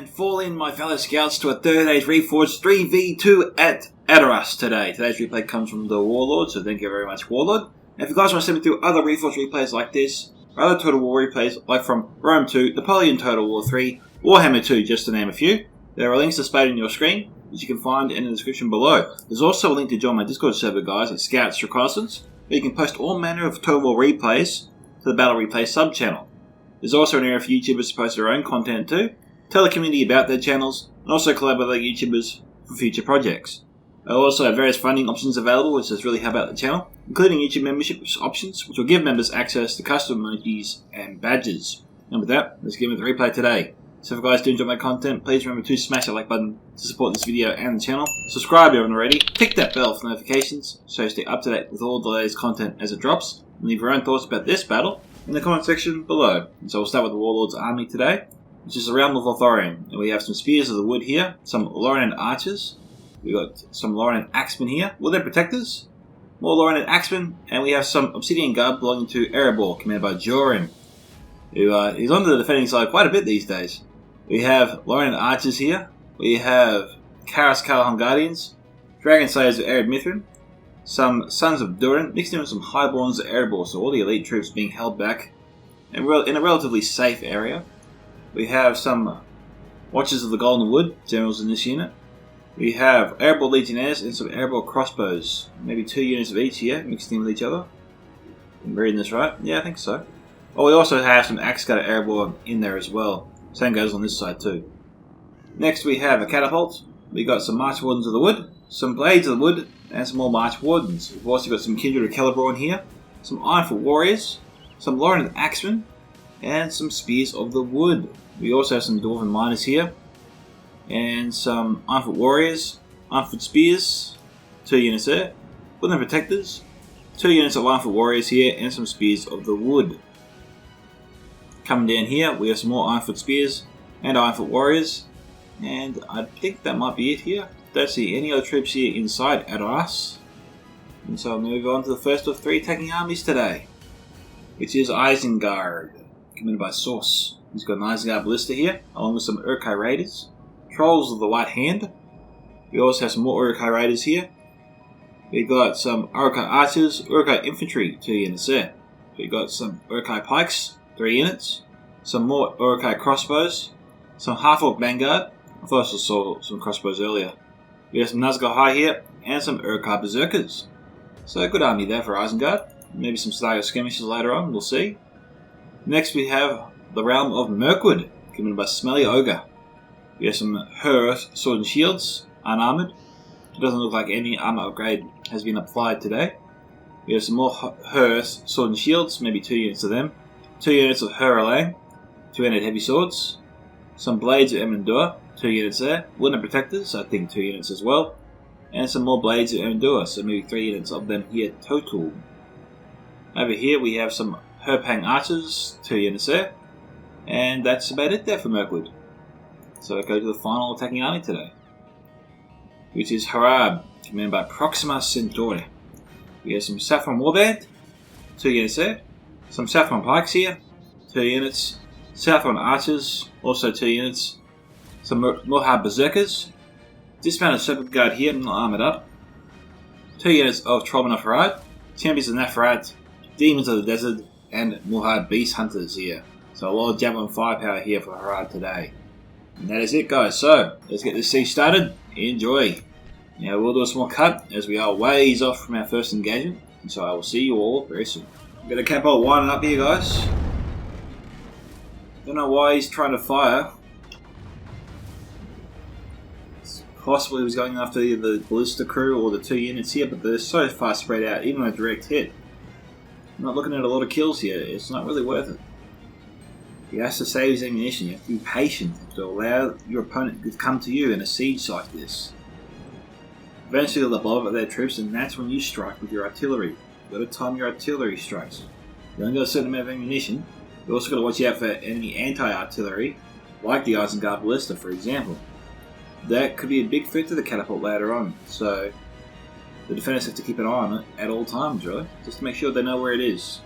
And fall in, my fellow scouts, to a third age Reforged 3v2 at Edoras today. Today's replay comes from the Warlord, so thank you very much, Warlord. And if you guys want to send me through other Reforged replays like this, or other Total War replays like from Rome 2, Napoleon Total War 3, Warhammer 2, just to name a few, there are links displayed on your screen, which you can find in the description below. There's also a link to join my Discord server, guys, at Scouts Reconnaissance, where you can post all manner of Total War replays to the Battle Replay sub-channel. There's also an area for YouTubers to post their own content too, tell the community about their channels, and also collaborate with other YouTubers for future projects. I also have various funding options available, which has really helped out the channel, including YouTube membership options, which will give members access to custom emojis and badges. And with that, let's get into the replay today. So if you guys do enjoy my content, please remember to smash that like button to support this video and the channel. Subscribe if you haven't already, tick that bell for notifications so you stay up to date with all the latest content as it drops, and leave your own thoughts about this battle in the comment section below. And so we'll start with the Warlord's army today, which is the realm of Lothlorien. And we have some spears of the wood here, some Lothlorien archers, we've got some Lothlorien axemen here, well, they're protectors, more Lothlorien axemen, and we have some obsidian guard belonging to Erebor, commanded by Joran, who is on the defending side quite a bit these days. We have Lothlorien archers here, we have Karas Kalhan guardians, dragon slayers of Ered Mithrin, some sons of Joran, mixed in with some highborns of Erebor, so all the elite troops being held back in a relatively safe area. We have some Watchers of the Golden Wood, generals in this unit. We have Erebor Legionnaires and some Erebor crossbows. Maybe 2 units of each here, mixed in with each other. I'm reading this right? Yeah, I think so. Oh, we also have some Axe Cutter Erebor in there as well. Same goes on this side too. Next we have a catapult. We got some March Wardens of the Wood, some Blades of the Wood, and some more March Wardens. We've also got some Kindred of Celeborn in here, some Ironfoot Warriors, some Lothlorien Axemen, and some Spears of the Wood. We also have some Dwarven Miners here, and some Ironfoot Warriors, Ironfoot Spears, 2 units there, Woodland Protectors, 2 units of Ironfoot Warriors here, and some Spears of the Wood. Coming down here, we have some more Ironfoot Spears and Ironfoot Warriors, and I think that might be it here. Don't see any other troops here inside Edoras. And so I'll move on to the first of 3 attacking armies today, which is Isengard, commanded by Source. He's got an Isengard Ballista here, along with some Urkai Raiders, Trolls of the White Hand. We also have some more Urkai Raiders here. We've got some Urkai Archers, Urkai Infantry, 2 units there. We've got some Urkai Pikes, 3 units. Some more Urkai Crossbows, some Half-Orc Vanguard. I thought I saw some crossbows earlier. We have some Nazgûl High here, and some Urkai Berserkers. So a good army there for Isengard. Maybe some Stagger Skirmishes later on, we'll see. Next we have the realm of Mirkwood, commanded by Smelly Ogre. We have some Earth Sword and Shields, unarmoured. It doesn't look like any armour upgrade has been applied today. We have some more Earth Sword and Shields, maybe 2 units of them. 2 units of Huralang, 2-handed heavy swords. Some Blades of Emendur, 2 units there. Woodland Protectors, I think 2 units as well. And some more Blades of Emendur, so maybe 3 units of them here total. Over here we have some Herpang Archers, 2 units there. And that's about it there for Mirkwood. So I go to the final attacking army today, which is Harad, commanded by Proxima Centauri. We have some Saffron Warband, 2 units there. Some Saffron Pikes here, 2 units. Saffron Archers, also 2 units. Some Mohab Berserkers. Dismounted Serpent Guard here, not armoured up. 2 units of Trollmen of Harad. Champions of Neferat, Demons of the Desert, and Mohab Beast Hunters here. So a lot of Javelin firepower here for Harad today. And that is it, guys. So let's get this siege started. Enjoy. Now we'll do a small cut as we are ways off from our first engagement. And so I will see you all very soon. I've got a catapult winding up here, guys. Don't know why he's trying to fire. It's possibly he was going after the ballista crew or the 2 units here, but they're so far spread out, even a direct hit. I'm not looking at a lot of kills here. It's not really worth it. He has to save his ammunition. You have to be patient to allow your opponent to come to you in a siege like this. Eventually they'll blow up their troops, and that's when you strike with your artillery. You've got to time your artillery strikes. You only got a certain amount of ammunition. You've also got to watch out for enemy anti-artillery, like the Isengard Ballista, for example. That could be a big threat to the catapult later on, so the defenders have to keep an eye on it at all times, really, just to make sure they know where it is,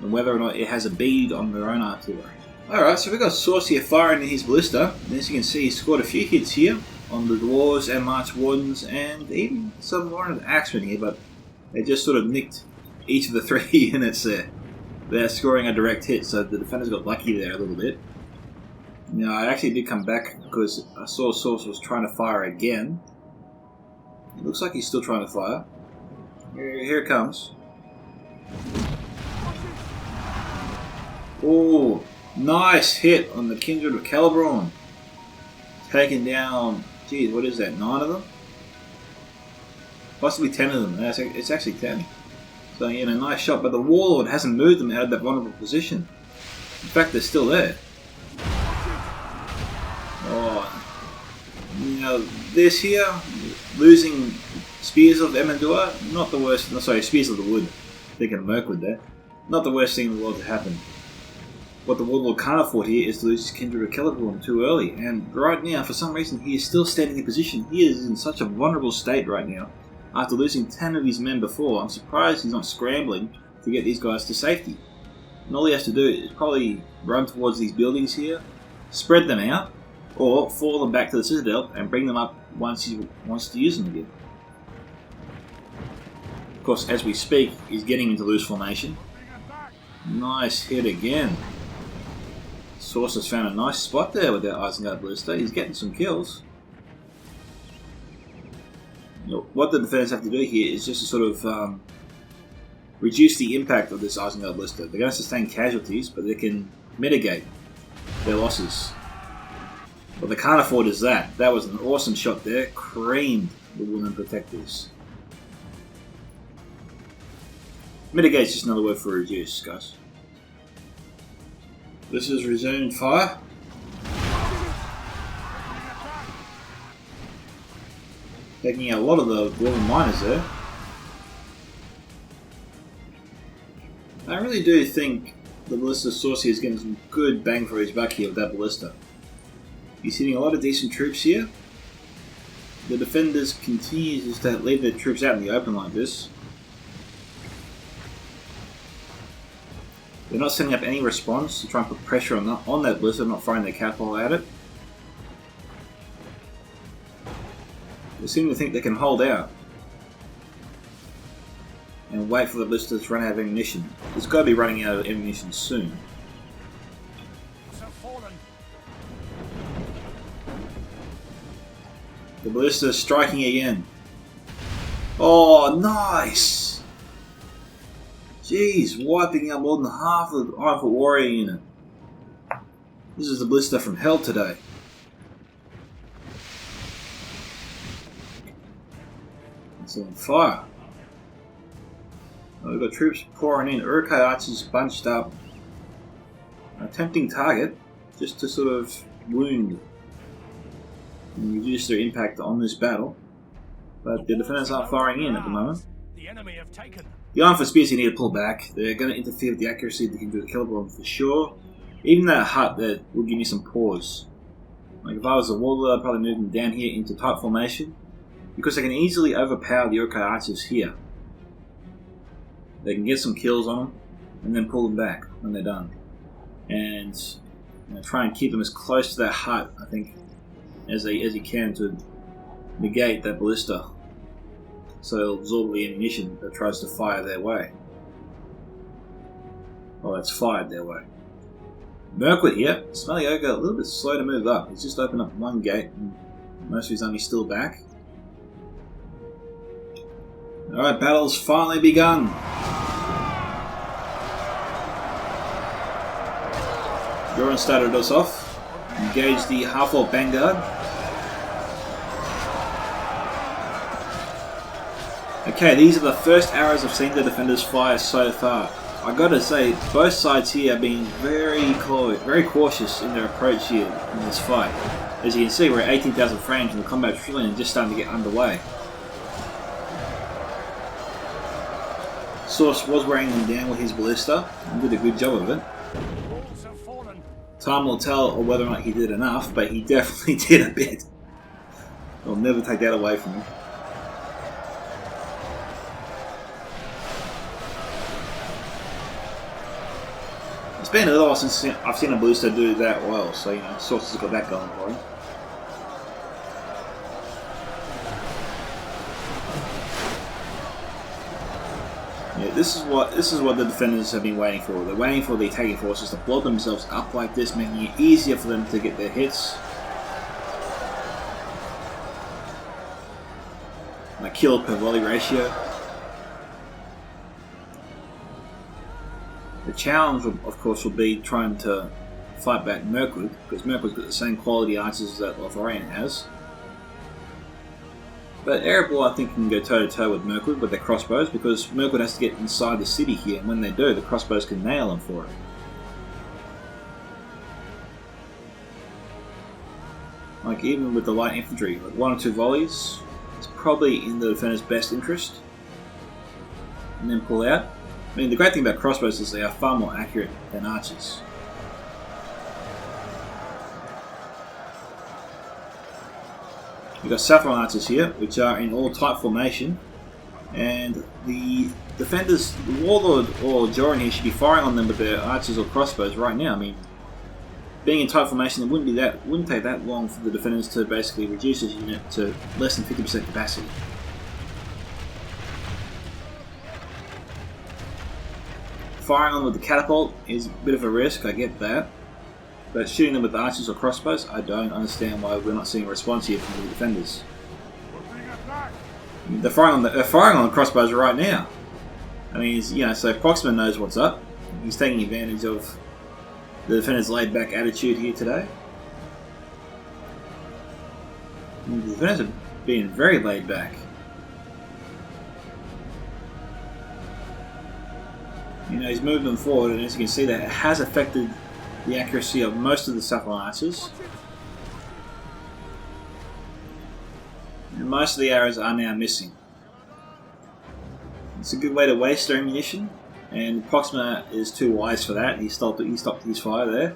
and whether or not it has a bead on their own artillery. Alright, so we've got Saucier firing in his ballista. And as you can see, he's scored a few hits here on the Dwarves and March Wardens, and even some more of the Axemen here, but they just sort of nicked each of the 3 units there. They're scoring a direct hit, so the defenders got lucky there a little bit. Now, I actually did come back because I saw Sauce was trying to fire again. It looks like he's still trying to fire. Here it comes. Oh, nice hit on the Kindred of Celeborn. Taking down, geez, what is that, 9 of them? Possibly 10 of them. It's actually 10. So, yeah, a nice shot, but the Warlord hasn't moved them out of that vulnerable position. In fact, they're still there. Oh, you know, this here, losing Spears of Emendor, not the worst, no, sorry, Spears of the Wood, thinking of Mirkwood there, not the worst thing in the world to happen. What the Warlord can't afford here is to lose his Kindred of Celeborn too early, and right now, for some reason, he is still standing in position. He is in such a vulnerable state right now. After losing 10 of his men before, I'm surprised he's not scrambling to get these guys to safety. And all he has to do is probably run towards these buildings here, spread them out, or fall them back to the Citadel and bring them up once he wants to use them again. Of course, as we speak, he's getting into loose formation. Nice hit again. Source has found a nice spot there with that Isengard Ballista. He's getting some kills. What the defenders have to do here is just to sort of reduce the impact of this Isengard Ballista. They're going to sustain casualties, but they can mitigate their losses. What they can't afford is that. That was an awesome shot there. Creamed the Woman Protectors. Mitigate's just another word for reduce, guys. This is resumed fire. Taking out a lot of the Dwarven miners there. I really do think the Ballista Saucier is getting some good bang for his buck here with that Ballista. He's hitting a lot of decent troops here. The defenders continue just to leave their troops out in the open like this. They're not setting up any response to try and put pressure on that Ballista, not firing their catapult at it. They seem to think they can hold out and wait for the Ballista to run out of ammunition. It's got to be running out of ammunition soon. The Ballista is striking again. Oh, nice! Jeez, wiping out more than half of the Ironfoot Warrior unit. This is the Ballista from hell today. It's on fire. Oh, we've got troops pouring in. Uruk-hai archers bunched up. A tempting target, just to sort of wound and reduce their impact on this battle. But the defenders aren't firing in at the moment. The enemy have taken. The Ironfoot Spears you need to pull back. They're going to interfere with the accuracy of the Kindred of Celeborn for sure. Even that hut there will give me some pause. Like if I was a Warlord, I'd probably move them down here into tight formation, because they can easily overpower the Uruk-hai archers here. They can get some kills on them and then pull them back when they're done. And try and keep them as close to that hut, I think, as you can to negate that Ballista, so it'll absorb the ammunition that tries to fire their way. Well, that's fired their way. Mirkwood here. Smelly Ogre a little bit slow to move up. He's just opened up one gate and most of his army's still back. Alright, battle's finally begun. Joran started us off. Engaged the half-orc vanguard. Okay, these are the first arrows I've seen the defenders fire so far. I gotta say, both sides here are being very cautious in their approach here in this fight. As you can see, we're at 18,000 frames and the combat trillion is just starting to get underway. Source was wearing them down with his ballista and did a good job of it. Time will tell whether or not he did enough, but he definitely did a bit. I'll never take that away from him. It's been a little while since I've seen a ballista do that well, so you know, Source has got that going for him. Yeah, this is what the defenders have been waiting for. They're waiting for the attacking forces to blow themselves up like this, making it easier for them to get their hits. Like kill per volley ratio. The challenge, of course, will be trying to fight back Mirkwood, because Mirkwood's got the same quality archers that Lothlorien has. But Erebor, I think, can go toe-to-toe with Mirkwood with their crossbows, because Mirkwood has to get inside the city here, and when they do, the crossbows can nail them for it. Like, even with the light infantry, like 1 or 2 volleys, it's probably in the defender's best interest. And then pull out. I mean, the great thing about crossbows is they are far more accurate than archers. We've got Saffron archers here, which are in all tight formation, and the defenders, the Warlord or Joran here, should be firing on them with their archers or crossbows right now. I mean, being in tight formation, it wouldn't take that long for the defenders to basically reduce this unit to less than 50% capacity. Firing on them with the catapult is a bit of a risk, I get that. But shooting them with archers or crossbows, I don't understand why we're not seeing a response here from the defenders. They're firing on the crossbows right now. I mean, you know, so Proxima knows what's up. He's taking advantage of the defenders' laid-back attitude here today. And the defenders are being very laid back. You know, he's moving them forward, and as you can see, that it has affected the accuracy of most of the Saffron archers. And most of the arrows are now missing. It's a good way to waste their ammunition, and Proxima is too wise for that. He stopped his fire there.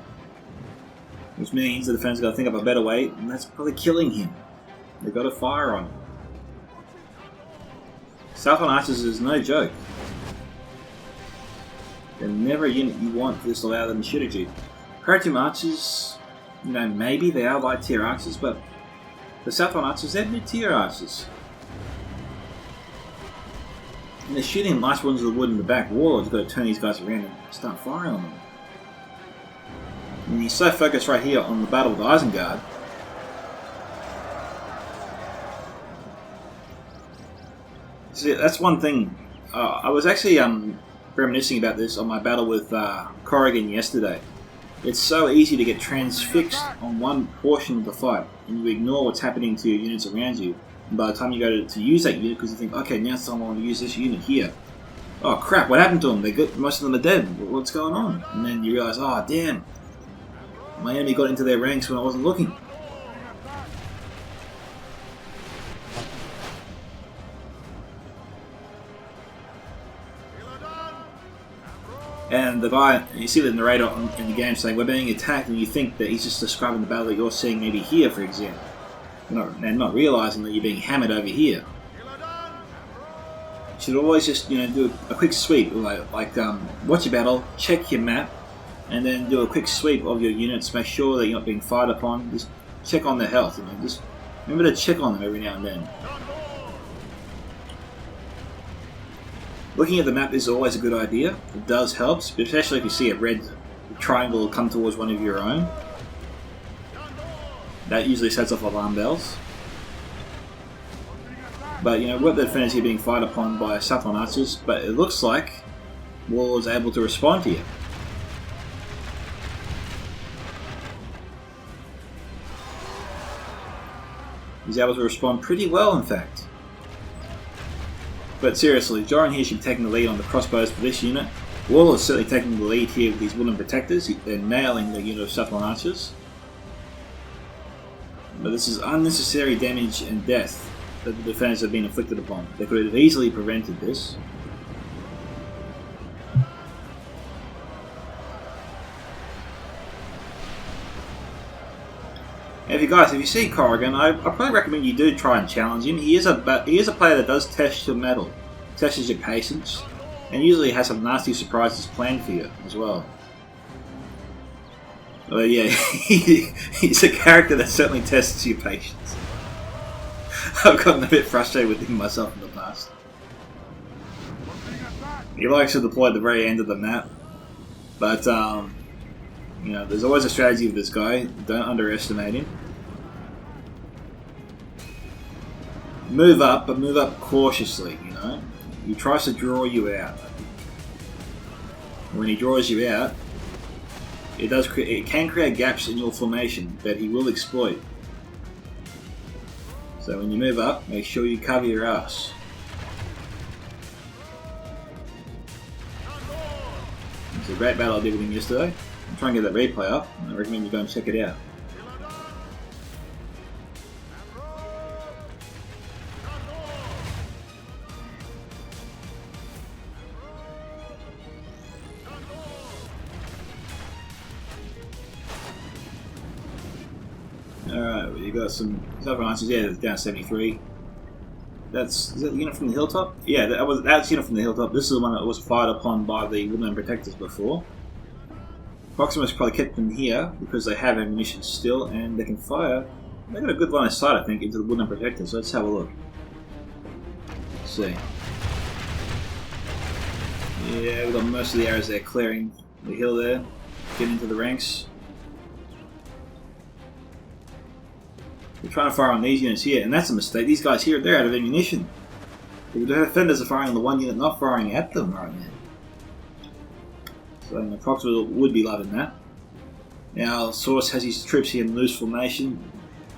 Which means the defender's got to think of a better way, and that's probably killing him. They've got to fire on him. Saffron archers is no joke. They're never a unit you want to just allow them to shoot at you. Paradigm archers, you know, maybe they are light tier archers, but the Saffron archers, they're mid tier archers. And they're shooting nice ones of the wood in the back. Warlord's got to turn these guys around and start firing on them. And he's so focused right here on the battle with Isengard. See, that's one thing. I was actually reminiscing about this on my battle with Corrigan yesterday. It's so easy to get transfixed on one portion of the fight, and you ignore what's happening to your units around you. And by the time you go to use that unit, because you think, okay, now someone want to use this unit here. Oh crap! What happened to them? Most of them are dead. What's going on? And then you realize, oh damn, my enemy got into their ranks when I wasn't looking. And the guy, you see the narrator in the game saying, we're being attacked, and you think that he's just describing the battle that you're seeing maybe here, for example. And not realising that you're being hammered over here. You should always just, you know, do a quick sweep, like watch your battle, check your map, and then do a quick sweep of your units, make sure that you're not being fired upon, just check on their health, you know, just remember to check on them every now and then. Looking at the map is always a good idea. It does help, especially if you see a red triangle come towards one of your own. That usually sets off alarm bells. But you know, what the defenders here being fired upon by Saffron archers, but it looks like Warlord's able to respond here. He's able to respond pretty well, in fact. But seriously, Joran here should be taking the lead on the crossbows for this unit. Warlord's certainly taking the lead here with these wooden protectors. They're nailing the unit of Saffron archers. But this is unnecessary damage and death that the defenders have been inflicted upon. They could have easily prevented this. And if you see Corrigan, I probably recommend you do try and challenge him. He is a player that does test your mettle, tests your patience, and usually has some nasty surprises planned for you as well. Well, yeah, he's a character that certainly tests your patience. I've gotten a bit frustrated with him myself in the past. He likes to deploy at the very end of the map, but you know, there's always a strategy with this guy. Don't underestimate him. Move up, but move up cautiously. You know, he tries to draw you out. When he draws you out, it can create gaps in your formation that he will exploit. So when you move up, make sure you cover your ass. It's a great battle I did with him yesterday. I'm trying to get that replay up. I recommend you go and check it out. Alright, well, you got some other answers. Yeah, it's down 73. Is that the unit from the hilltop? Yeah, that's the unit from the hilltop. This is the one that was fired upon by the Woodland Protectors before. Proxima's probably kept them here because they have ammunition still and they can fire. They got a good line of sight, I think, into the Woodland Protectors. So let's have a look. Let's see. Yeah, we've got most of the arrows there clearing the hill there, getting into the ranks. We're trying to fire on these units here, and that's a mistake. These guys here, they're out of ammunition. The defenders are firing on the one unit, not firing at them right now. So Proxima would be loving that. Now, Source has his troops here in loose formation.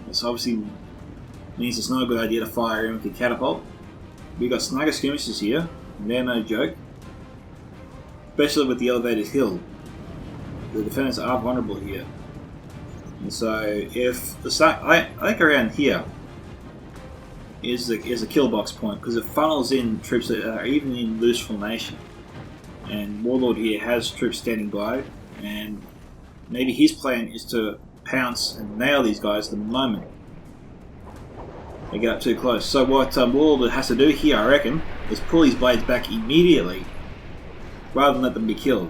This obviously means it's not a good idea to fire in with the catapult. We've got snagger skirmishes here, and they're no joke. Especially with the elevated hill. The defenders are vulnerable here. And so, if the I think around here is a kill box point because it funnels in troops that are even in loose formation. And Warlord here has troops standing by, and maybe his plan is to pounce and nail these guys the moment they get up too close. So what Warlord has to do here, I reckon, is pull his blades back immediately rather than let them be killed.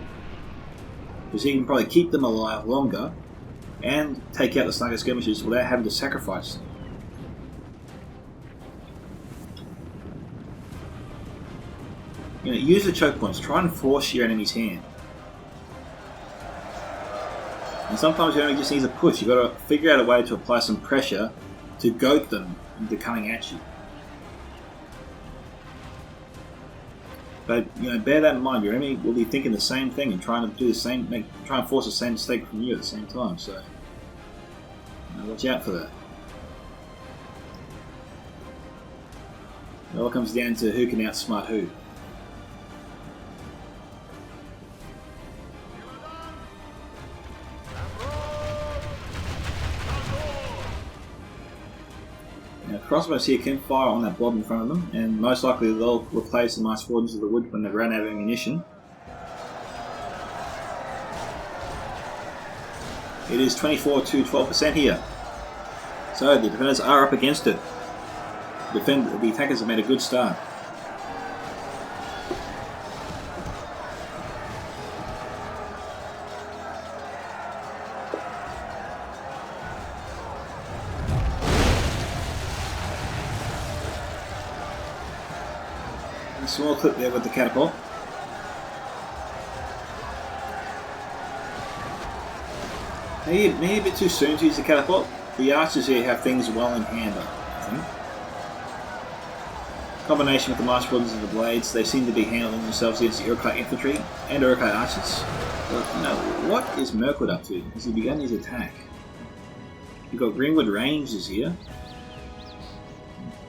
Because he can probably keep them alive longer and take out the snagger skirmishers without having to sacrifice them. You know, use the choke points. Try and force your enemy's hand. And sometimes your enemy just needs a push. You've got to figure out a way to apply some pressure to goad them into coming at you. But you know, bear that in mind. Your enemy will be thinking the same thing and trying to do the same, try and force the same mistake from you at the same time. So, you know, watch out for that. It all comes down to who can outsmart who. Crossbows here can fire on that blob in front of them, and most likely they'll replace the Mice Wardens of the Wood when they've run out of ammunition. It is 24 to 12% here. So the defenders are up against it. The attackers have made a good start. A small clip there with the catapult. Maybe a bit too soon to use the catapult. The archers here have things well in hand, I think. Combination with the Mice Wardens and the Blades, they seem to be handling themselves against the Uruk-hai infantry and Uruk-hai archers. But, you know, what is Mirkwood up to? Has he begun his attack? You've got Greenwood Rangers here.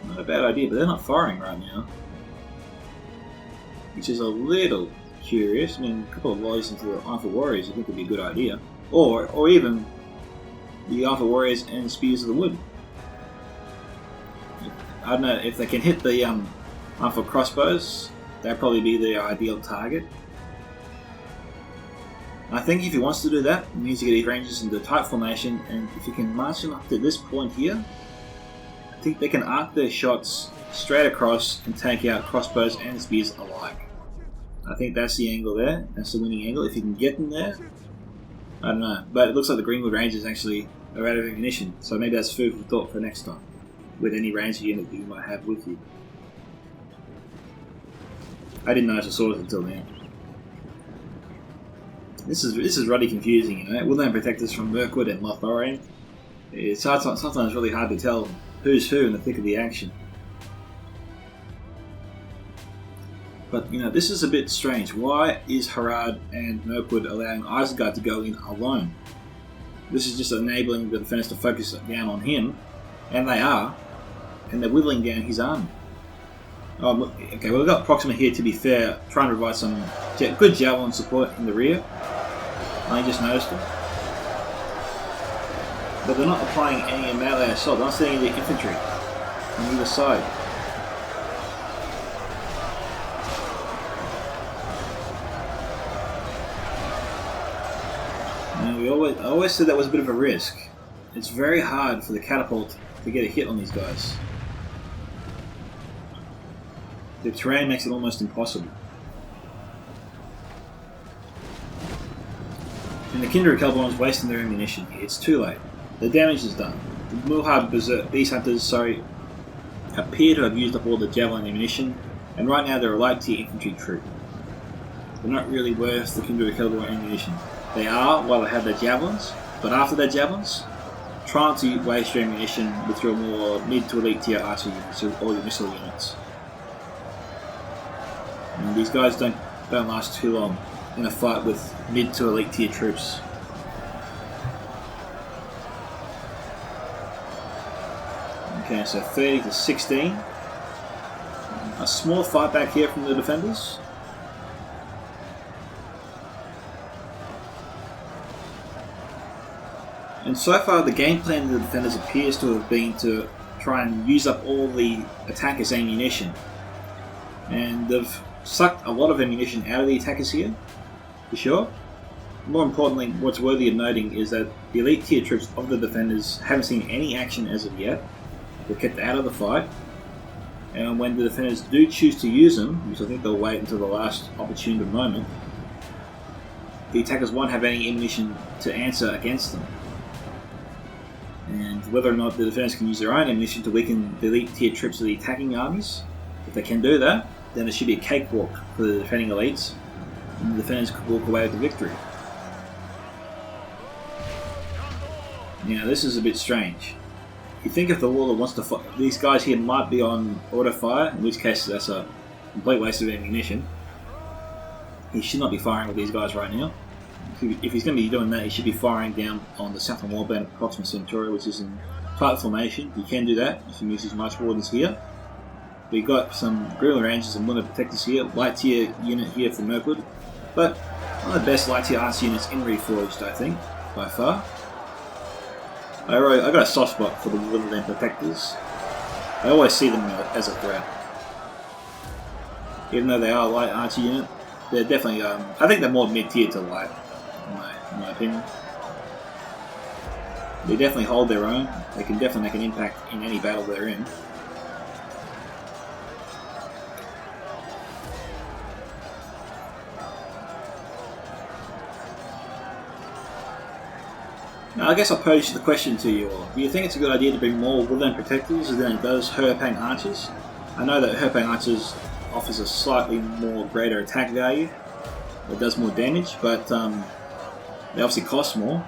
Not a bad idea, but they're not firing right now. Which is a little curious. I mean, a couple of volleys into the Armful Warriors I think would be a good idea. Or even the Armful Warriors and Spears of the Wood. I don't know, if they can hit the Armful Crossbows, that'd probably be the ideal target. I think if he wants to do that, he needs to get his Rangers into tight formation, and if he can march them up to this point here, I think they can arc their shots straight across and take out crossbows and spears alike. I think that's the angle there. That's the winning angle. If you can get them there, I don't know. But it looks like the Greenwood Rangers actually are out of ammunition, so maybe that's food for thought for next time, with any ranger unit that you might have with you. I didn't notice the swords until now. This is really confusing, you know. Woodland Protectors from Mirkwood and Lothlorien. It's sometimes really hard to tell who's who in the thick of the action. But, you know, this is a bit strange. Why is Harad and Mirkwood allowing Isengard to go in alone? This is just enabling the defenders to focus down on him, and they are, and they're whittling down his army. Oh, look, okay, well, we've got Proxima here, to be fair, trying to provide some good javelin support in the rear. I just noticed it. But they're not applying any melee assault, they're not sending any infantry on either side. I always said that was a bit of a risk. It's very hard for the catapult to get a hit on these guys. The terrain makes it almost impossible. And the Kindred Caliborn's wasting their ammunition here. It's too late. The damage is done. The Mulhard Beast Hunters, appear to have used up all the javelin ammunition, and right now they're a light tier infantry troop. They're not really worth the Kindred Caliborn ammunition. They are while they have their javelins, but after their javelins, trying to waste your ammunition with your more mid to elite tier archer units or your missile units. And these guys don't last too long in a fight with mid to elite tier troops. Okay, so 30 to 16. A small fight back here from the defenders. And so far the game plan of the defenders appears to have been to try and use up all the attackers' ammunition. And they've sucked a lot of ammunition out of the attackers here, for sure. More importantly, what's worthy of noting is that the elite tier troops of the defenders haven't seen any action as of yet. They're kept out of the fight. And when the defenders do choose to use them, which I think they'll wait until the last opportune moment, the attackers won't have any ammunition to answer against them. And whether or not the defenders can use their own ammunition to weaken the elite tier troops of the attacking armies, if they can do that, then it should be a cakewalk for the defending elites, and the defenders could walk away with the victory. Now this is a bit strange. You think if the Warlord wants to fight, these guys here might be on auto fire, in which case that's a complete waste of ammunition. He should not be firing with these guys right now. If he's going to be doing that, he should be firing down on the southern warband of Proxima Centauri, which is in tight formation. He can do that if he moves his March Wardens here. We've got some Greenwood Rangers and Wounded Protectors here, light tier unit here for Mirkwood, but one of the best light tier archer units in Reforged, I think, by far. I got a soft spot for the Wounded Protectors. I always see them as a threat. Even though they are a light archer unit, they're definitely, I think they're more mid-tier to light, in my opinion. They definitely hold their own. They can definitely make an impact in any battle they're in. Now, I guess I'll pose the question to you all. Do you think it's a good idea to bring more Woodland Protectors than it does Herpang Archers? I know that Herpang Archers offers a slightly more greater attack value. It does more damage, but they obviously cost more.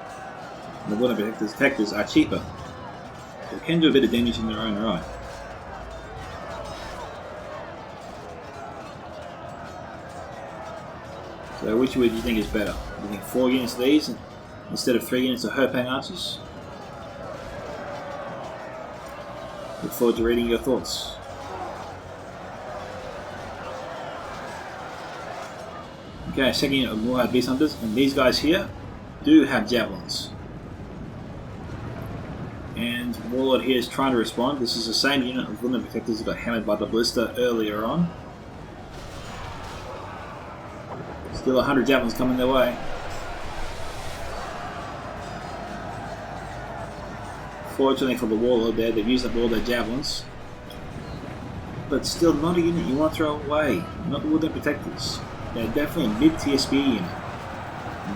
The Woodland Protectors are cheaper. They can do a bit of damage in their own right. So which would you think is better? Do you think 4 units of these instead of 3 units of Herpang Archers? Look forward to reading your thoughts. Okay, second unit of Mulhard Beast Hunters, and these guys here do have javelins. And Warlord here is trying to respond. This is the same unit of Wounded Protectors that got hammered by the ballista earlier on. Still 100 javelins coming their way. Fortunately for the Warlord there, they've used up all their javelins. But still not a unit you want to throw away. Not the Woodland Protectors. They're definitely a mid-tier spear unit.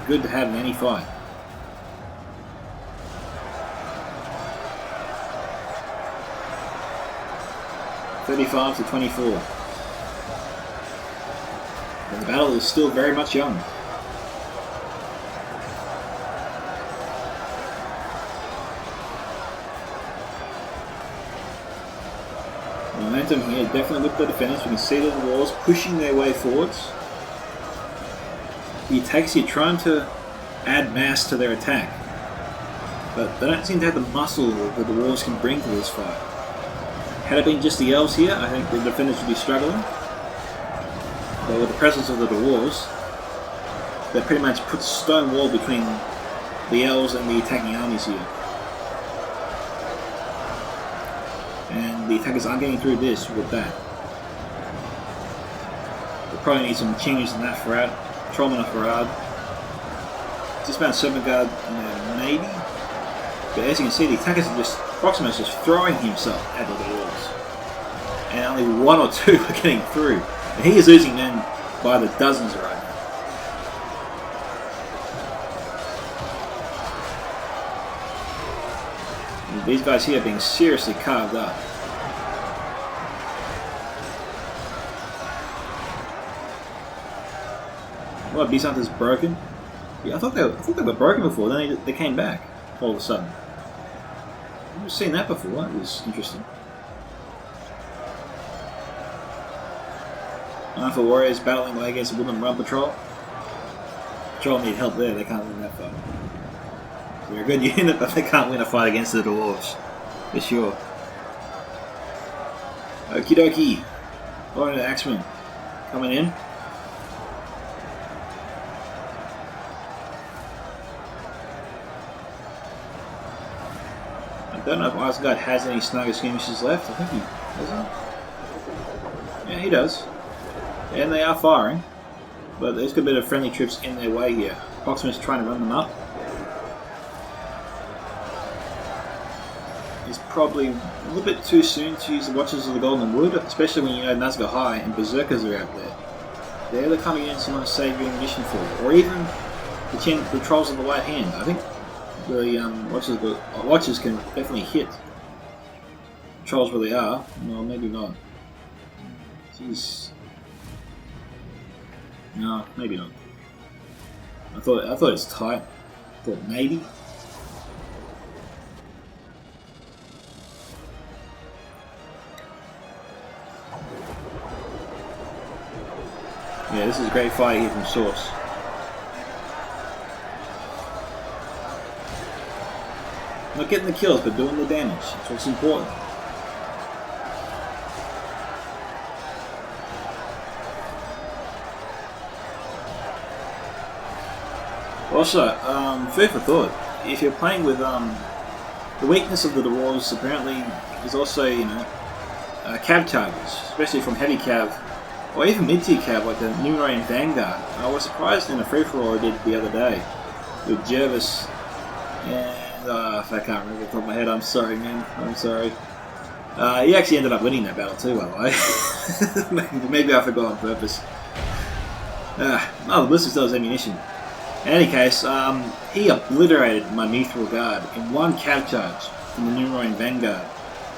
Good to have in any fight. 35 to 24. And the battle is still very much young. Momentum here definitely with the defenders. We can see the Dwarves pushing their way forwards. The attackers here trying to add mass to their attack, but they don't seem to have the muscle that the Dwarves can bring to this fight. Had it been just the elves here, I think the defenders would be struggling. But with the presence of the Dwarves, that pretty much puts a stone wall between the elves and the attacking armies here. And the attackers aren't getting through this with that. We'll probably need some changes in that Harad. Trollman of Harad. Just about Isengard, maybe. But as you can see, the attackers are just... Proxima is just throwing himself at the Dwarves. And only one or two are getting through. And he is losing men by the dozens right now. And these guys here are being seriously carved up. What, Beast Hunter's broken? Yeah, I thought they were broken before, then they came back all of a sudden. I've never seen that before, that was interesting. For warriors battling away against a woodland run patrol. Patrol need help there, they can't win that fight. They're a good unit, but they can't win a fight against the Dwarves. For sure. Okie dokie. Warrior Axeman coming in. I don't know if Isengard has any snugger skirmishes left. I think he doesn't. Yeah, he does. And they are firing, but there's got a bit of friendly troops in their way here. Proxima's trying to run them up. It's probably a little bit too soon to use the Watchers of the Golden Wood, especially when you know Nazgûl High and Berserkers are out there. They're the kind of units you want to save your ammunition for, or even the Trolls of the White Hand. I think the Watchers can definitely hit Trolls where they are. No, maybe not. Jeez. No, maybe not. I thought it's tight. I thought maybe. Yeah, this is a great fight here from Source. Not getting the kills, but doing the damage. That's what's important. Also, food for thought. If you're playing with the weakness of the Dwarves, apparently is also cav charges, especially from heavy cav or even mid-tier cav like the Numenorian Vanguard. I was surprised in a free-for-all I did the other day with Jervis and if I can't remember off the top of my head, I'm sorry, man. I'm sorry. He actually ended up winning that battle too, by the way. Maybe I forgot on purpose. The ballistic still has ammunition. In any case, he obliterated my Mithril Guard in one cav charge from the Numenorian Vanguard.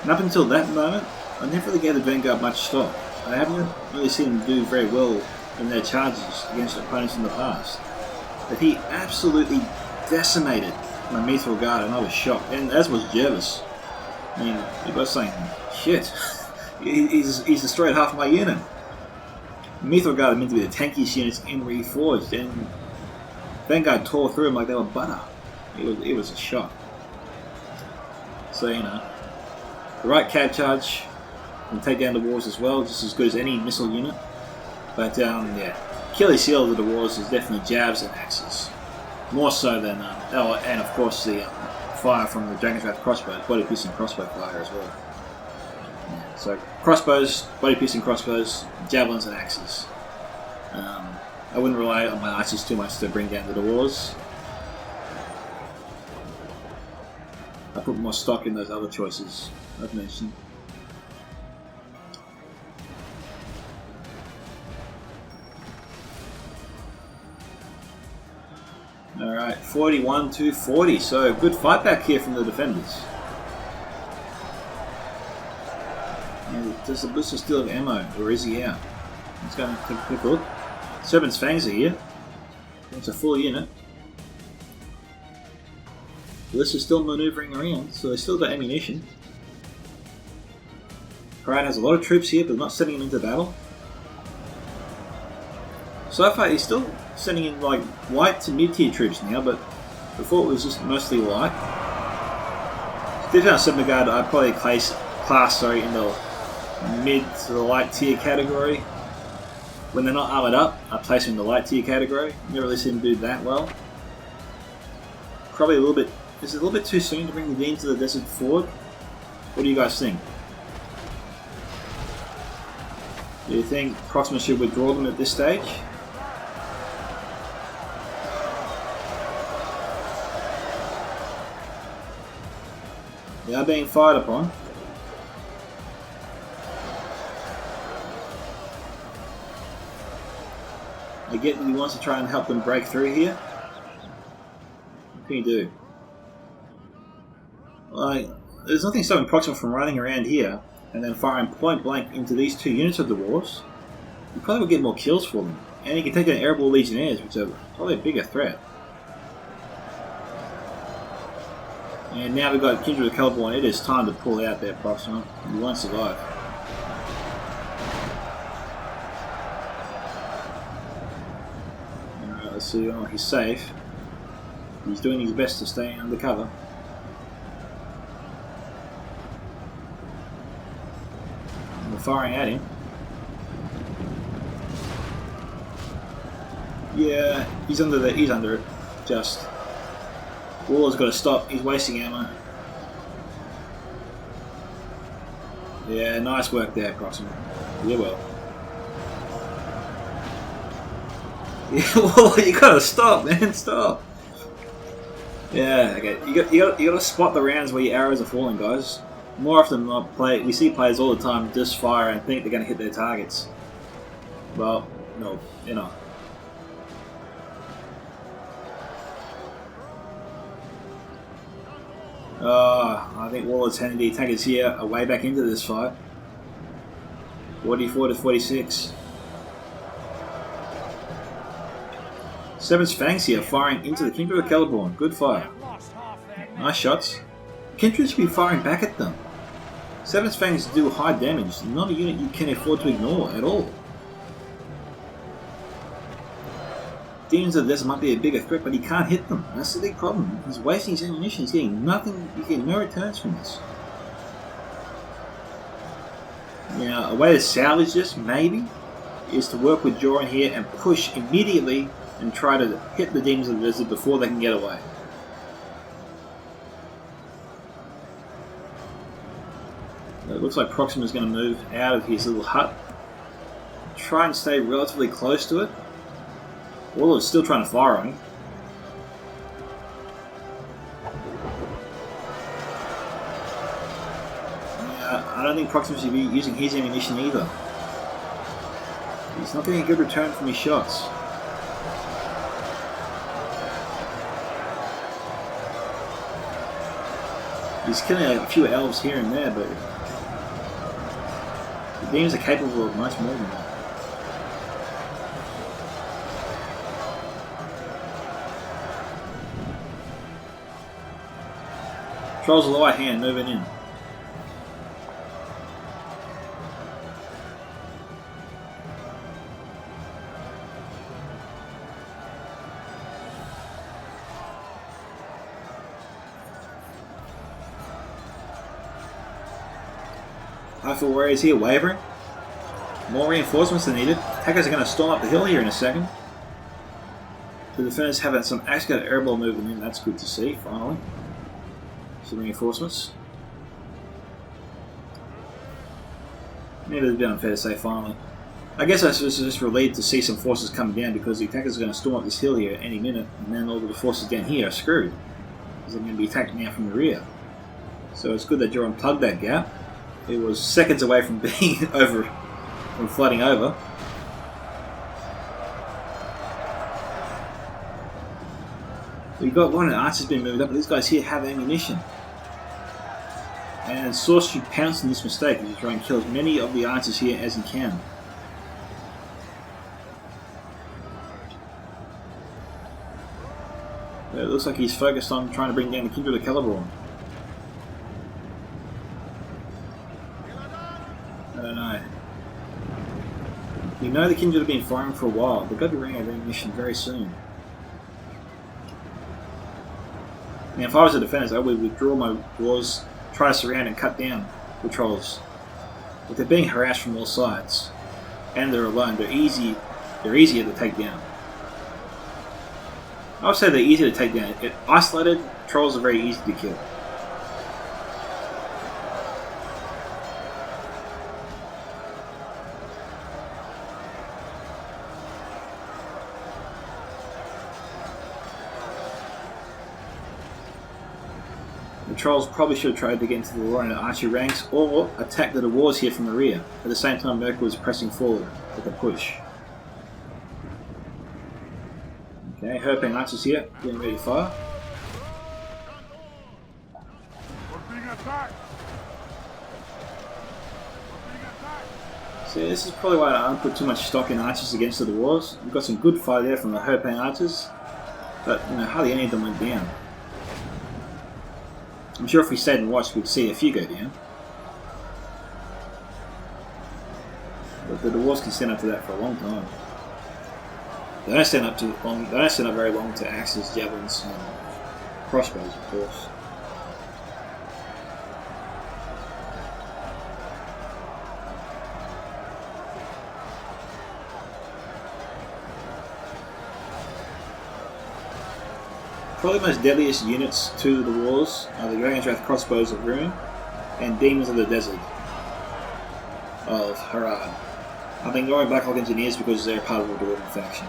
And up until that moment, I never really gave the Vanguard much stock. I haven't really seen them do very well in their charges against opponents in the past. But he absolutely decimated my Mithril Guard and I was shocked. And as was Jervis. I mean, you guys saying, shit, he's destroyed half my unit. Mithril Guard are meant to be the tankiest units in Reforged, and Vanguard tore through them like they were butter. It was a shock. So, the right cav charge can take down the Dwarves as well, just as good as any missile unit. But, yeah, Achilles' heel of the Dwarves is definitely jabs and axes. More so than, and of course the fire from the Dragon's Wrath crossbows, body-piercing crossbow fire as well. Yeah, so, crossbows, body-piercing crossbows, javelins and axes. I wouldn't rely on my archers too much to bring down the Dwarves. I put more stock in those other choices I've mentioned. Alright, 41 to 40, so good fight back here from the defenders. And does the booster still have ammo, or is he out? Let's go and take a quick look. Serpent's Fangs are here. It's a full unit. This is still manoeuvring around, so they still got ammunition. Harad has a lot of troops here, but not sending them into battle. So far, he's still sending in like light to mid-tier troops now, but before it was just mostly light. Definitely Isengard, I'd probably class in the mid to the light tier category. When they're not armored up, I place them in the light tier category. Never really seen them do that well. Probably a little bit. Is it a little bit too soon to bring the Dean to the Desert Ford? What do you guys think? Do you think Proxima should withdraw them at this stage? They are being fired upon. I get that he wants to try and help them break through here. What can you do? Like, there's nothing stopping Proxima from running around here and then firing point blank into these two units of the Dwarves. You probably will get more kills for them. And you can take down Erebor Legionnaires, which are probably a bigger threat. And now we've got Kindred of Celeborn. It is time to pull out there, Proxima. You won't survive. Alright, let's see. Oh, he's safe. He's doing his best to stay undercover. And we're firing at him. Yeah, he's under it. Just. Warlord's got to stop, he's wasting ammo. Yeah, nice work there, Proxima. Yeah, well. Yeah, Warlord, you gotta stop, man, stop. Yeah, okay, you gotta spot the rounds where your arrows are falling, guys. More often than not, we see players all the time just fire and think they're gonna hit their targets. Well, no, you're not. I think Warlord's handing the attackers here a way back into this fight. 44 to 46. Seven's Fangs here firing into the Kindred of Celeborn. Good fire. Nice shots. Kindred should be firing back at them. Seven's Fangs do high damage. Not a unit you can afford to ignore at all. Demons of the Desert might be a bigger threat, but he can't hit them. That's the big problem. He's wasting his ammunition. He's getting nothing. He's getting no returns from this. Now, a way to salvage this, maybe, is to work with Joran here and push immediately and try to hit the Demons of the Desert before they can get away. It looks like Proxima is going to move out of his little hut. Try and stay relatively close to it. Warlord's still trying to fire on him. I don't think Proxima should be using his ammunition either. He's not getting a good return from his shots. He's killing a few elves here and there, but the demons are capable of much more than that. Trolls of the White Hand moving in. Highfield Warriors here wavering. More reinforcements are needed. Attackers are going to storm up the hill here in a second. The defenders having some Isengard Erebor moving in. That's good to see, finally. Some reinforcements. Maybe it'd be unfair to say finally. I guess I was just relieved to see some forces coming down because the attackers are going to storm up this hill here at any minute, and then all the forces down here are screwed because they're going to be attacked now from the rear. So it's good that Joran plugged that gap. It was seconds away from being from flooding over. We've got one of the archers being moved up, but these guys here have ammunition. And Sorcery pounced on this mistake as he tries and kill as many of the archers here as he can. But it looks like he's focused on trying to bring down the Kindred of Erebor. I don't know. You know the Kindred have been firing for a while. They've got to be running out of ammunition very soon. Now, if I was a defender, I would withdraw my dwarves, try to surround and cut down the trolls. But they're being harassed from all sides, and they're alone. They're easier to take down. I would say they're easier to take down. Isolated, trolls are very easy to kill. The trolls probably should have tried to get into the Lothlorien archer ranks or attack the Dwarves here from the rear. At the same time, Mirkwood was pressing forward with a push. Okay, Herping archers here, getting ready to fire. So this is probably why I don't put too much stock in archers against the Dwarves. We've got some good fire there from the Herping archers, but hardly any of them went down. I'm sure if we stayed and watched, we'd see a few go down. But the Dwarves can stand up to that for a long time. They don't stand up very long to axes, javelins, and crossbows, of course. Probably the most deadliest units to the Dwarves are the Dragon's Wrath crossbows of Ruin and Demons of the Desert of Harad. I've been going Blackhawk Engineers because they're part of the Dwarven faction.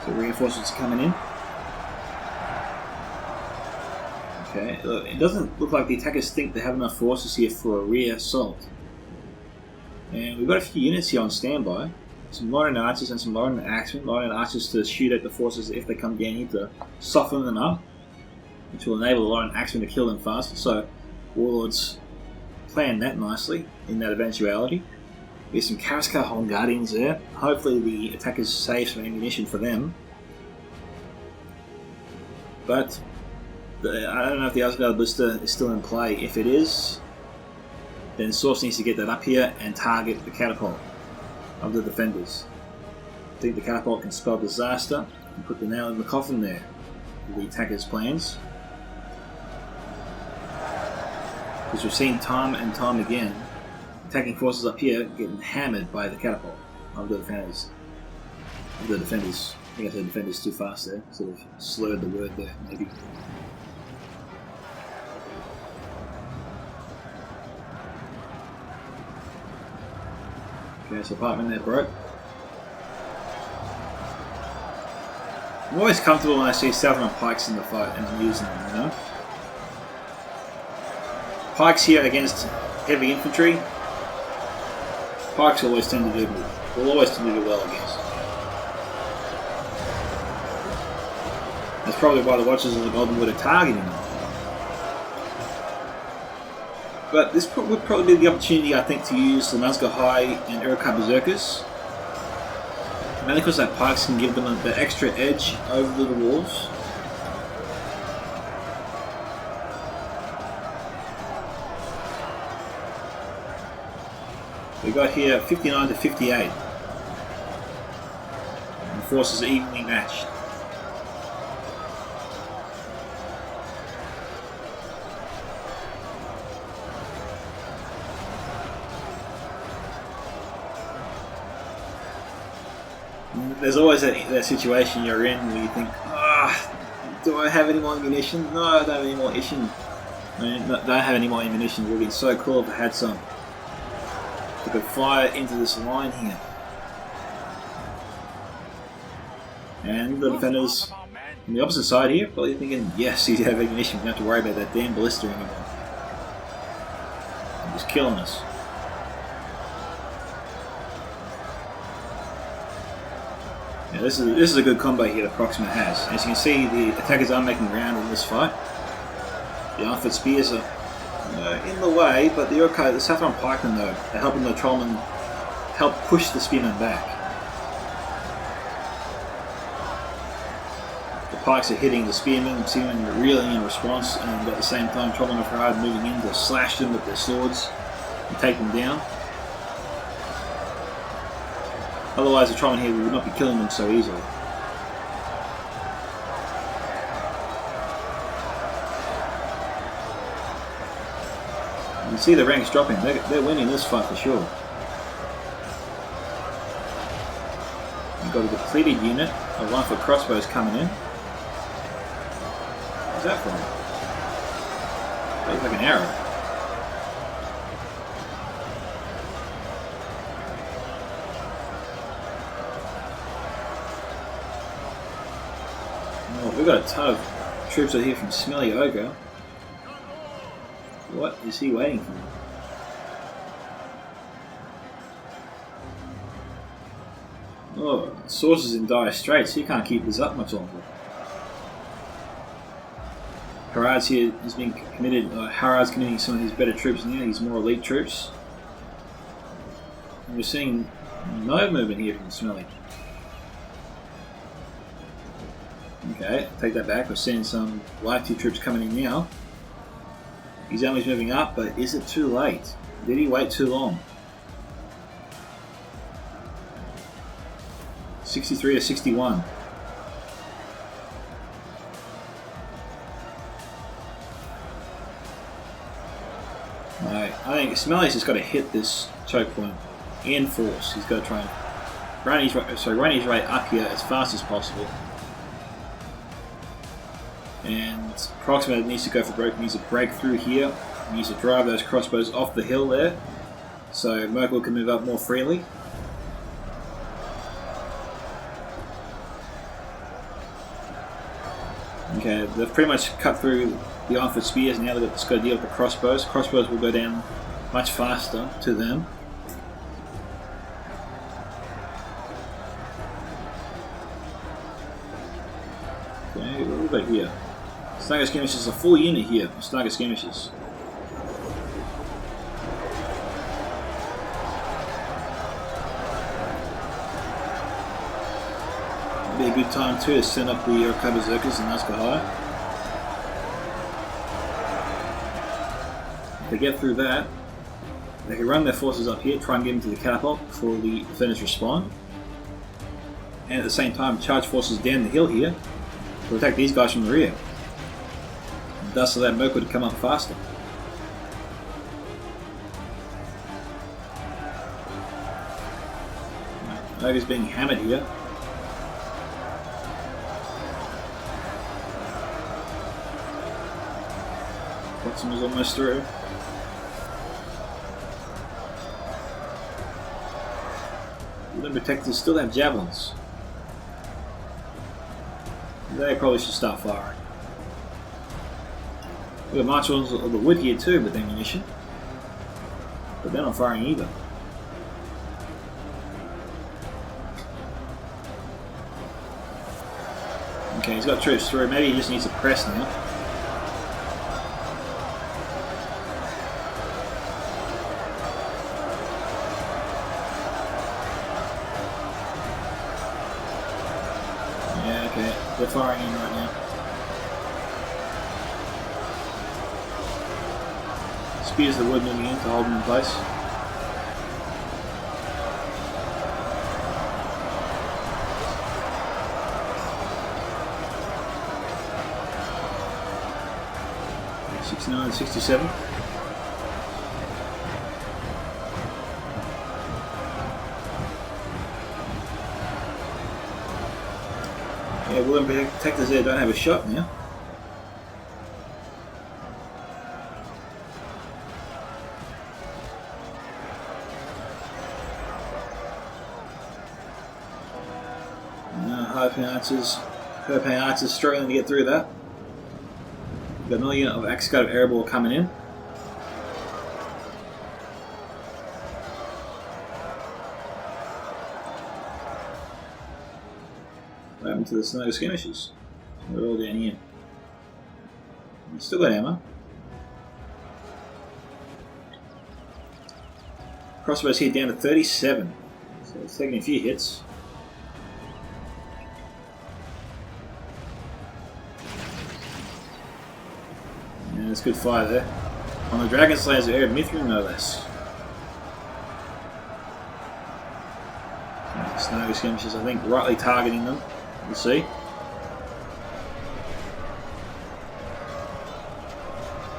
The reinforcements are coming in. Okay, it doesn't look like the attackers think they have enough forces here for a rear assault. And we've got a few units here on standby. Some Lothlorien archers and some Lothlorien axemen. Lothlorien archers to shoot at the forces if they come down here to soften them up, which will enable the Lothlorien axemen to kill them faster. So Warlords planned that nicely in that eventuality. There's some Karaskar Horn Guardians there. Hopefully the attackers save some ammunition for them. But I don't know if the Isengard Ballista is still in play. If it is, then Source needs to get that up here and target the catapult of the defenders. I think the catapult can spell disaster and put the nail in the coffin there with the attackers' plans. Because we've seen time and time again attacking forces up here getting hammered by the catapult of the defenders. I think I said defenders too fast there, sort of slurred the word there, maybe. Okay, so apartment there broke. I'm always comfortable when I see Southern Pikes in the fight and I'm using them, you know? Pikes here against heavy infantry. Pikes always tend to do well against. That's probably why the Watchers of the Golden Wood are targeting them. But this would probably be the opportunity, I think, to use the Nazgûl High and Uruk-hai Berserkers. Mainly because that Pikes can give them the extra edge over the Dwarves. We got here 59 to 58. And the forces are evenly matched. There's always that situation you're in where you think, do I have any more ammunition? No, I don't have any more ammunition. Don't have any more ammunition. It would be so cool if I had some. I could fire into this line here. And the defenders On the opposite side here, probably thinking, yes, he's have ammunition, we don't have to worry about that damn ballista anymore. He's killing us. Yeah, this is a good combo here that Proxima has. As you can see, the attackers are making ground in this fight. The Armford Spears are in the way, but the Saffron Pikemen though, are helping the Trollmen help push the Spearmen back. The Pikes are hitting the Spearmen reeling in response, and at the same time Trollmen of Harad moving in to slash them with their swords and take them down. Otherwise the Trollmen here would not be killing them so easily. You can see the ranks dropping. They're winning this fight for sure. You've got a depleted unit, a 1-foot crossbows coming in. What's that from? That looks like an arrow. Oh, we've got a ton of troops out here from Smelly Ogre. What is he waiting for? Oh, Source is in dire straits. He can't keep this up much longer. Harad's here has been committed. Harad's committing some of his better troops now. His more elite troops. And we're seeing no movement here from Smelly. Okay, take that back. We're seeing some light tier troops coming in now. His army's moving up, but is it too late? Did he wait too long? 63 to 61. Right, I think Smelly's just got to hit this choke point in force. He's got to try and run his way up here as fast as possible. And Proxima needs to go for broke. He needs to break through here. He needs to drive those crossbows off the hill there, so Mirkwood can move up more freely. Okay, they've pretty much cut through the Armford Spears. Now they've got to deal with the crossbows. Crossbows will go down much faster to them. Okay, what have we got here? Snagger Skirmishers, a full unit here. Snagger Skirmishers. Be a good time too to send up the Urukkai Berserkers and Nazca High. If they get through that, they can run their forces up here, try and get into the catapult before the defenders respond. And at the same time, charge forces down the hill here to attack these guys from the rear. Thus so that Mirkwood would come up faster. Ogre's being hammered here. Proxima's almost through. The protectors still have javelins. They probably should start firing. We've got marshals of the wood here too with ammunition, but they're not firing either. Okay, he's got troops through. Maybe he just needs to press now. Yeah, okay. They're firing in right now. Spears the wood moving in to hold them in place. .69, 67. Yeah, William protectors there don't have a shot now. High finances Herpain archers struggling to get through that. We've got another unit of Isengard of Erebor coming in. What happened to the snow skirmishes? They're all down here. Still got ammo. Crossbows here down to 37. So it's taking a few hits. Yeah, that's good fire there. On the Dragon Slayers of Erebor Mithril, no less. Snow skirmishes, I think, rightly targeting them. We'll see.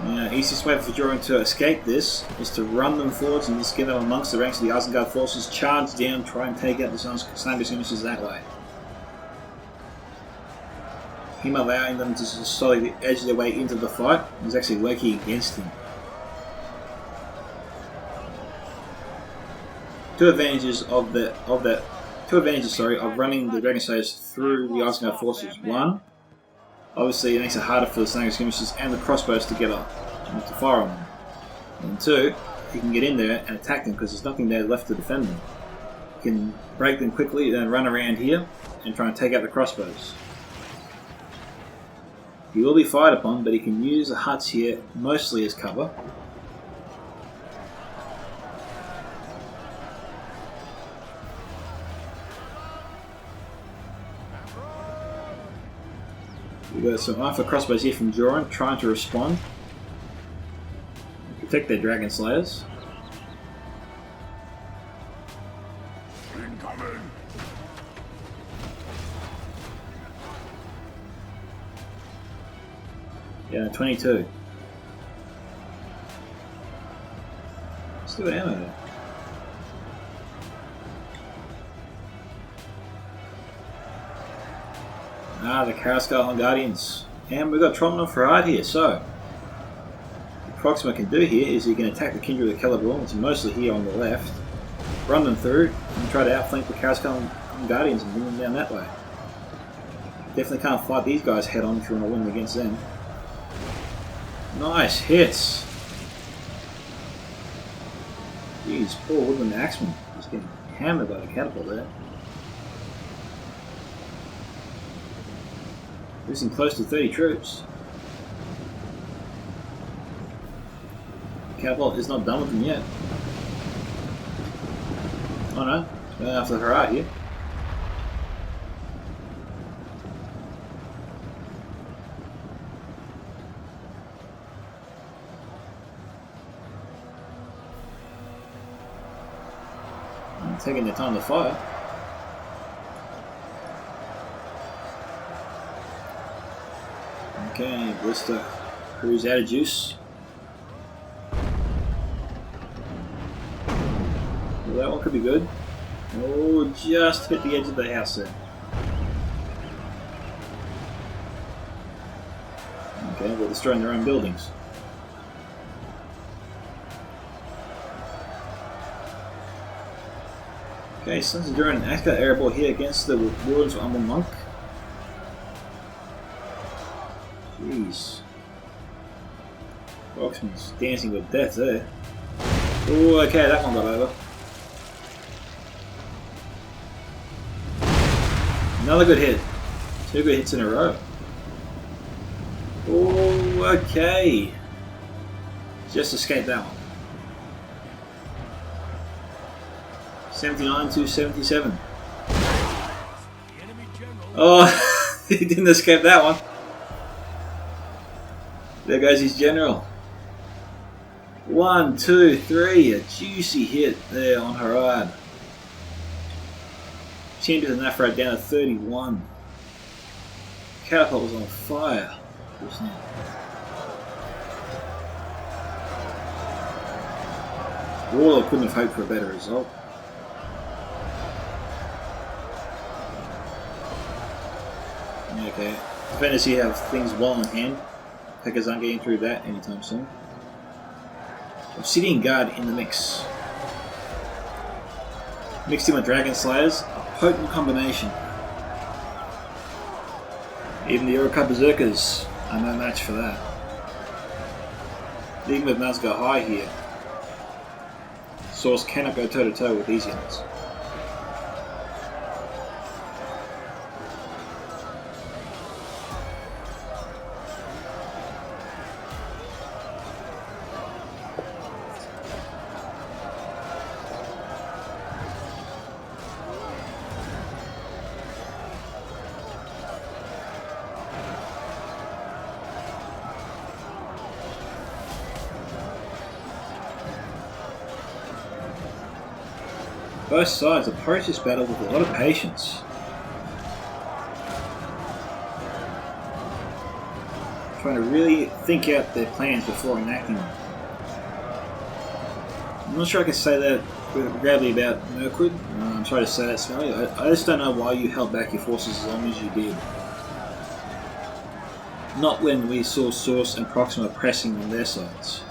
Now, easiest way for Joran to escape this is to run them forwards and just get them amongst the ranks of the Isengard forces, charge down, try and take out the snow skirmishes that way. Him allowing them to slowly edge their way into the fight is actually working against him. Two advantages of running the Dragon Slayers through the Isengard forces. One, obviously it makes it harder for the snow skirmishes and the crossbows to get up to fire on them. And two, you can get in there and attack them because there's nothing there left to defend them. You can break them quickly, then run around here and try and take out the crossbows. He will be fired upon, but he can use the huts here mostly as cover. We've got some Alpha crossbows here from Joran trying to respond. Protect their Dragon Slayers. Incoming. Yeah, 22. Still got ammo there. Ah, the Carascal and Guardians. And we've got Tromna and Harad here, so what Proxima can do here is he can attack the Kindred of Celeborn, which is mostly here on the left, run them through, and try to outflank the Carascal and Guardians and bring them down that way. Definitely can't fight these guys head on if you want to win against them. Nice hits! Jeez, poor Woodland Axeman. Just getting hammered by the catapult there. Losing close to 30 troops. Catapult is not done with them yet. Oh no, going after the Harad here. Taking their time to fire. Okay, Blister crew's out of juice. Well, that one could be good. Oh, just hit the edge of the house there. Okay, they're destroying their own buildings. Okay, Sons of Joran and Isengard Erebor here against the Warlords of Umber Monk. Jeez. Proxima's dancing with death there. Oh, okay, that one got over. Another good hit. Two good hits in a row. Oh, okay. Just escaped that one. 79 to 77. Oh, he didn't escape that one. There goes his general. 1, 2, 3. A juicy hit there on Harad. Champions of Nafrad down to 31. Catapult was on fire. Warlord couldn't have hoped for a better result. Okay, defenders here have things well in hand. Attackers aren't getting through that anytime soon. Obsidian Guard in the mix. Mixed in with Dragon Slayers, a potent combination. Even the Urukai Berserkers are no match for that. Even with Nazgûl High here, Source cannot go toe to toe with these units. Both sides approach this battle with a lot of patience. Trying to really think out their plans before enacting them. I'm not sure I can say that gravely about Mirkwood. I'm sorry to say that, Smelly. I just don't know why you held back your forces as long as you did. Not when we saw Source and Proxima pressing on their sides.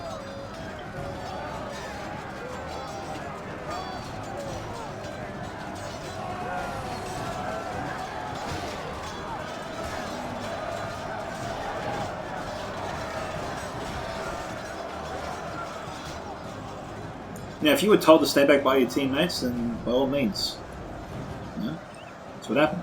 Now, if you were told to stay back by your teammates, then by all means. You know, that's what happened.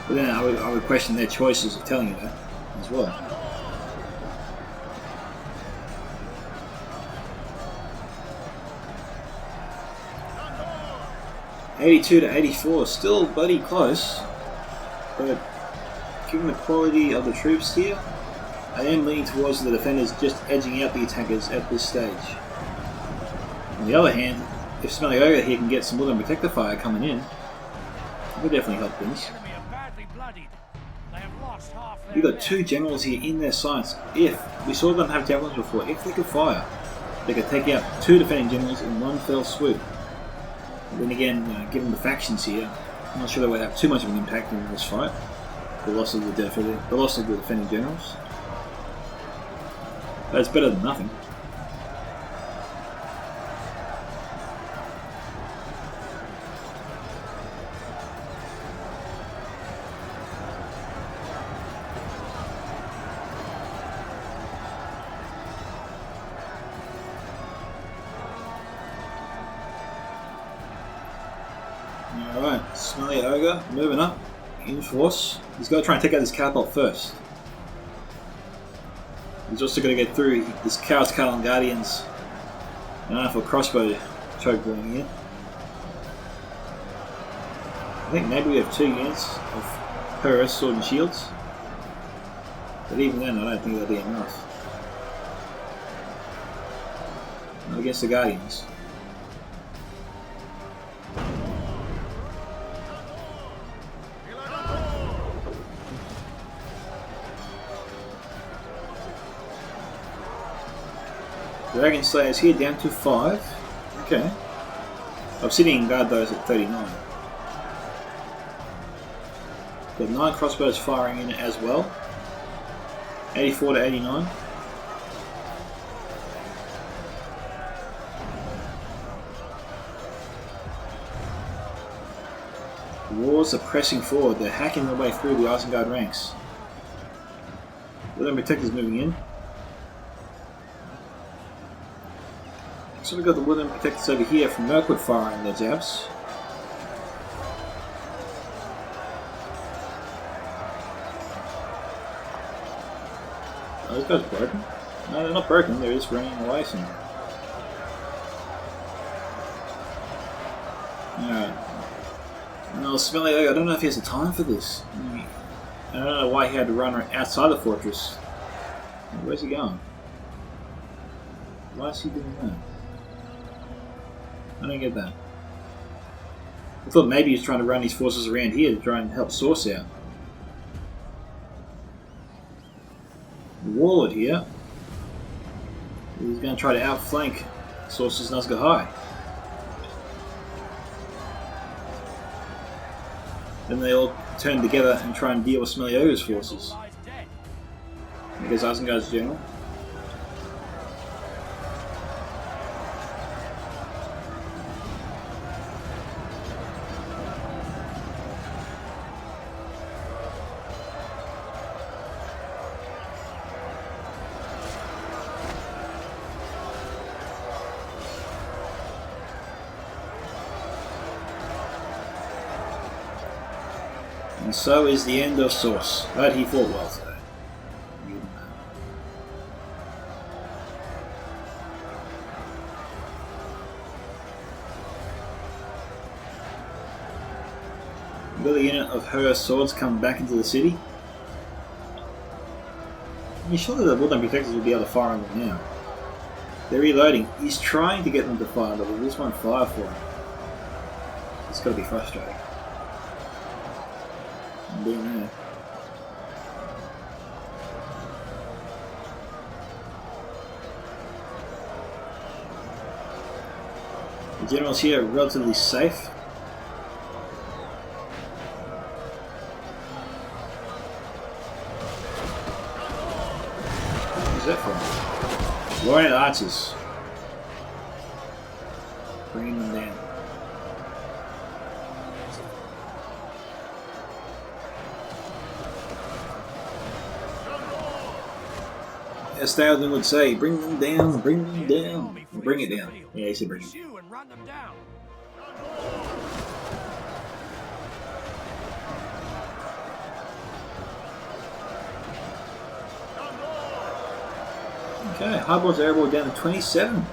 But then I would question their choices of telling you that as well. '82 to '84, still bloody close, but given the quality of the troops here, I am leaning towards the defenders just edging out the attackers at this stage. On the other hand, if Smelly Ogre here can get some Woodland Protector Fire coming in, it would definitely help things. We've got two generals here in their sights. If we saw them have javelins before, if they could fire, they could take out two defending generals in one fell swoop. But then again, given the factions here, I'm not sure they would have too much of an impact in this fight. The loss of the defending generals. But it's better than nothing. Alright, Smelly Ogre moving up in force. He's got to try and take out this catapult first. He's also got to get through this Cow's Cattle Guardians. I don't know if a crossbow choke going in. I think maybe we have 2 units of Harad sword and shields. But even then, I don't think that'll be enough. Not against the Guardians. Dragon Slayers here down to 5. Okay. Obsidian Guard those at 39. Got 9 crossbows firing in it as well. 84 to 89. The Wars are pressing forward. They're hacking their way through the Isengard ranks. Woodland Protectors moving in. So we've got the Woodland Protectors over here from Mirkwood firing their jabs. Oh, those guys broken? No, they're not broken, they're just running away somewhere. Alright. No, Smelly Ogre, I don't know if he has the time for this. I don't know why he had to run outside the fortress. Where's he going? Why is he doing that? I don't get that. I thought maybe he was trying to run his forces around here to try and help Source out. The Warlord here. He's going to try to outflank Source's Nazgûl High. Then they all turn together and try and deal with Smelly Ogre's forces. There's Isengard's general. And so is the end of Source, but he fought well today. Will the unit of her swords come back into the city? I mean, surely the Woodland Protectors will be able to fire on them now. They're reloading. He's trying to get them to fire, but they just won't fire for him. It's got to be frustrating. I'm doing that. The generals here are relatively safe. Where's that from? Warlord archers. Bringing them down. As Thalden would say, bring them down, bring them down. Bring it down. Yeah, he said bring it. Okay, Highborn's Erebor down to 27.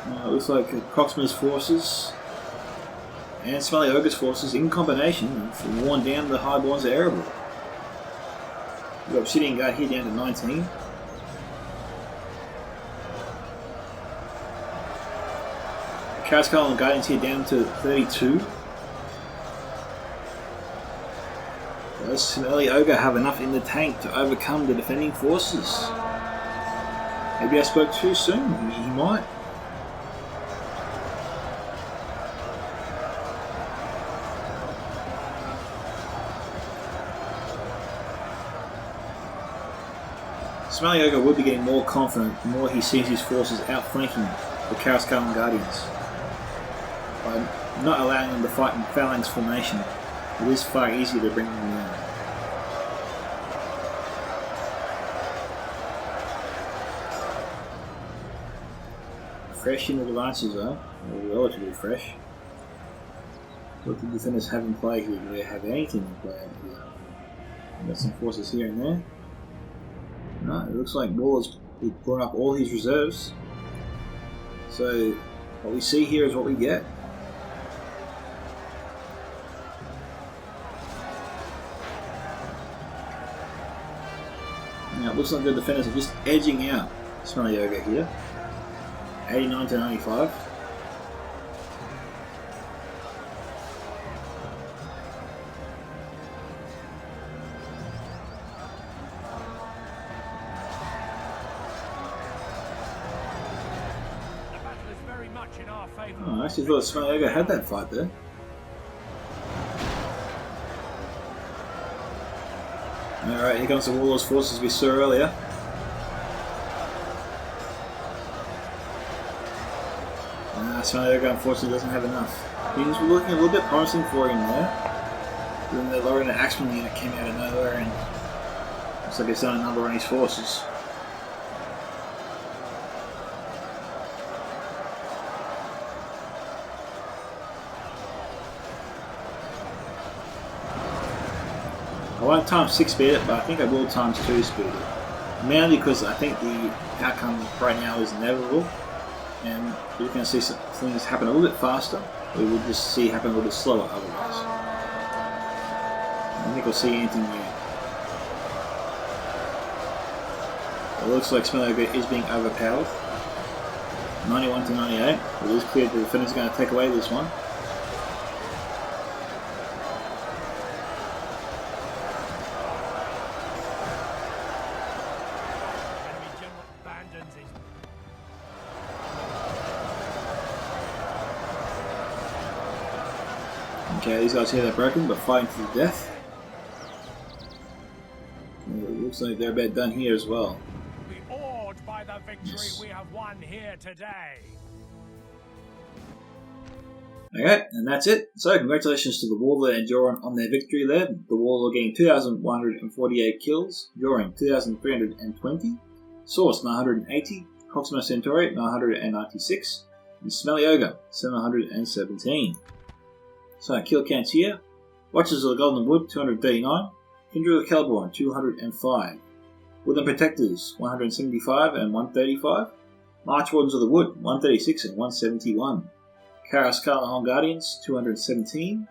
It looks like Proxima's forces and Smelly Ogre's forces in combination have worn down the Highborn's Erebor. We've got Obsidian Guard here down to 19. Chaos and Guardians here down to 32. Does Smelly Ogre have enough in the tank to overcome the defending forces? Maybe I spoke too soon. He might. Smelly Ogre will be getting more confident the more he sees his forces outflanking the Chaos-Scaling Guardians. By not allowing them to fight in phalanx formation, it is far easier to bring them down. Fresh in the advances though, or relatively fresh. What do the defenders have in play here? Do they have anything in play here? Got some forces here and there. No, it looks like Warlord's brought up all his reserves. So what we see here is what we get. Now it looks like the defenders are just edging out Smelly Ogre here. 89 to 95. Oh, I actually thought Smelly Ogre had that fight there. Alright, here comes the Warlord's forces we saw earlier. Smelly Ogre unfortunately doesn't have enough. He was looking a little bit promising for him there. Then the Lothlorien Axeman unit came out of nowhere and looks like it's done a number on his forces. I won't times 6 speed it, but I think I will times 2 speed it. Mainly because I think the outcome right now is inevitable. And we're going to see some things happen a little bit faster, we will just see happen a little bit slower otherwise. I don't think we'll see anything new. It looks like Smelly Ogre is being overpowered. 91 to 98. It is clear the defenders are going to take away this one. Okay, these guys here, they're broken, but fighting to the death. And it looks like they're about done here as well. We're awed by the victory we have won here today. Okay, and that's it. So, congratulations to the Warlord and Joran on their victory there. The Warlord getting 2,148 kills, Joran 2,320, Source 980, Proxima Centauri 996, And Smelly Ogre, 717. So, kill counts here. Watchers of the Golden Wood, 239. Kindred of Kelborn, 205. Woodland Protectors, 175 and 135. March Wardens of the Wood, 136 and 171. Kara Scarlet Horn Guardians, 217.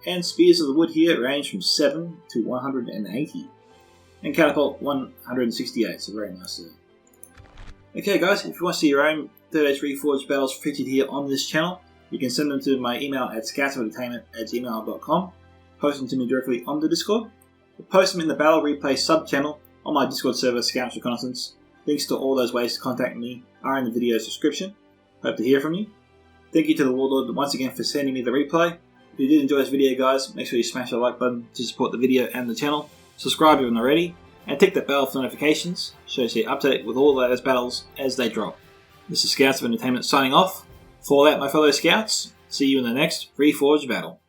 And Spears of the Wood here range from 7 to 180. And Catapult, 168, so very nice there. Okay guys, if you want to see your own 3rd Age Reforged battles featured here on this channel, you can send them to my email at scoutsofentertainment@gmail.com, post them to me directly on the Discord, or post them in the Battle Replay sub-channel on my Discord server, Scouts Reconnaissance. Links to all those ways to contact me are in the video's description. Hope to hear from you. Thank you to the Warlord once again for sending me the replay. If you did enjoy this video guys, make sure you smash the like button to support the video and the channel. Subscribe if you haven't already, and tick that bell for notifications, so you stay up to date with all the latest battles as they drop. This is Scouts of Entertainment signing off. For that, my fellow Scouts, see you in the next Reforged battle.